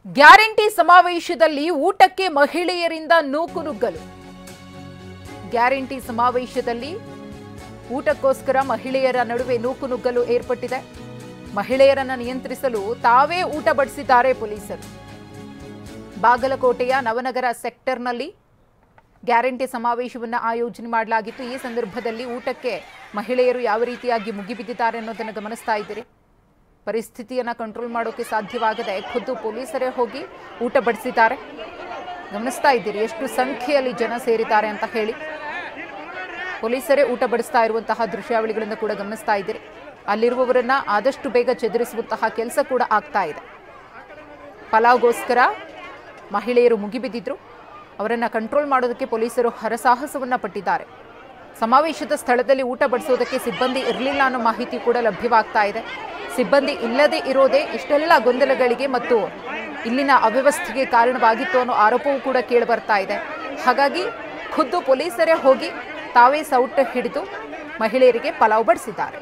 Guarantee ಸಮಾವೇಶದಲ್ಲಿ ಊಟಕ್ಕೆ ಮಹಿಳೆಯರಿಂದ ನೂಕುನುಗ್ಗಲು. ಗ್ಯಾರಂಟಿ ಸಮಾವೇಶದಲ್ಲಿ ಊಟಕ್ಕೋಸ್ಕರ ಮಹಿಳೆಯರ ನಡುವೆ ನೂಕುನುಗ್ಗಲು ಏರ್ಪಟ್ಟಿದೆ. ಮಹಿಳೆಯರನ್ನು ನಿಯಂತ್ರಿಸಲು ತಾವೇ ಊಟ ಬಡಿಸಿದ್ದಾರೆ ಪೊಲೀಸರು. ಬಾಗಲಕೋಟೆಯ ನವನಗರ ಸೆಕ್ಟರ್ನಲ್ಲಿ ಗ್ಯಾರಂಟಿ ಸಮಾವೇಶವನ್ನು ಆಯೋಜನೆ ಮಾಡಲಾಗಿತ್ತು. ಈ ಸಂದರ್ಭದಲ್ಲಿ ಊಟಕ್ಕೆ ಮಹಿಳೆಯರು ಯಾವ ರೀತಿಯಾಗಿ ಮುಗಿಬಿದ್ದಿದ್ದಾರೆ ಅನ್ನೋದನ್ನು ಗಮನಿಸ್ತಾ ಇದ್ದೀರಿ. ಪರಿಸ್ಥಿತಿಯನ್ನು ಕಂಟ್ರೋಲ್ ಮಾಡೋಕೆ ಸಾಧ್ಯವಾಗದೆ ಖುದ್ದು ಪೊಲೀಸರೇ ಹೋಗಿ ಊಟ ಬಡಿಸಿದ್ದಾರೆ. ಗಮನಿಸ್ತಾ ಇದ್ದೀರಿ ಎಷ್ಟು ಸಂಖ್ಯೆಯಲ್ಲಿ ಜನ ಸೇರಿದ್ದಾರೆ ಅಂತ ಹೇಳಿ. ಪೊಲೀಸರೇ ಊಟ ಬಡಿಸ್ತಾ ಇರುವಂತಹ ದೃಶ್ಯಾವಳಿಗಳನ್ನು ಕೂಡ ಗಮನಿಸ್ತಾ ಇದ್ದೀರಿ. ಅಲ್ಲಿರುವವರನ್ನ ಆದಷ್ಟು ಬೇಗ ಚದುರಿಸುವಂತಹ ಕೆಲಸ ಕೂಡ ಆಗ್ತಾ ಇದೆ. ಪಲಾವ್ಗೋಸ್ಕರ ಮಹಿಳೆಯರು ಮುಗಿಬಿದ್ದಿದ್ರು. ಅವರನ್ನ ಕಂಟ್ರೋಲ್ ಮಾಡೋದಕ್ಕೆ ಪೊಲೀಸರು ಹರಸಾಹಸವನ್ನ ಪಟ್ಟಿದ್ದಾರೆ. ಸಮಾವೇಶದ ಸ್ಥಳದಲ್ಲಿ ಊಟ ಬಡಿಸೋದಕ್ಕೆ ಸಿಬ್ಬಂದಿ ಇರಲಿಲ್ಲ ಅನ್ನೋ ಮಾಹಿತಿ ಕೂಡ ಲಭ್ಯವಾಗ್ತಾ ಇದೆ. ಸಿಬ್ಬಂದಿ ಇಲ್ಲದೆ ಇರೋದೇ ಇಷ್ಟೆಲ್ಲ ಗೊಂದಲಗಳಿಗೆ ಮತ್ತು ಇಲ್ಲಿನ ಅವ್ಯವಸ್ಥೆಗೆ ಕಾರಣವಾಗಿತ್ತು ಅನ್ನೋ ಆರೋಪವೂ ಕೂಡ ಕೇಳಿಬರ್ತಾ ಇದೆ. ಹಾಗಾಗಿ ಖುದ್ದು ಪೊಲೀಸರೇ ಹೋಗಿ ತಾವೇ ಸೌಟು ಹಿಡಿದು ಮಹಿಳೆಯರಿಗೆ ಪಲಾವ್ ಬಡಿಸಿದ್ದಾರೆ.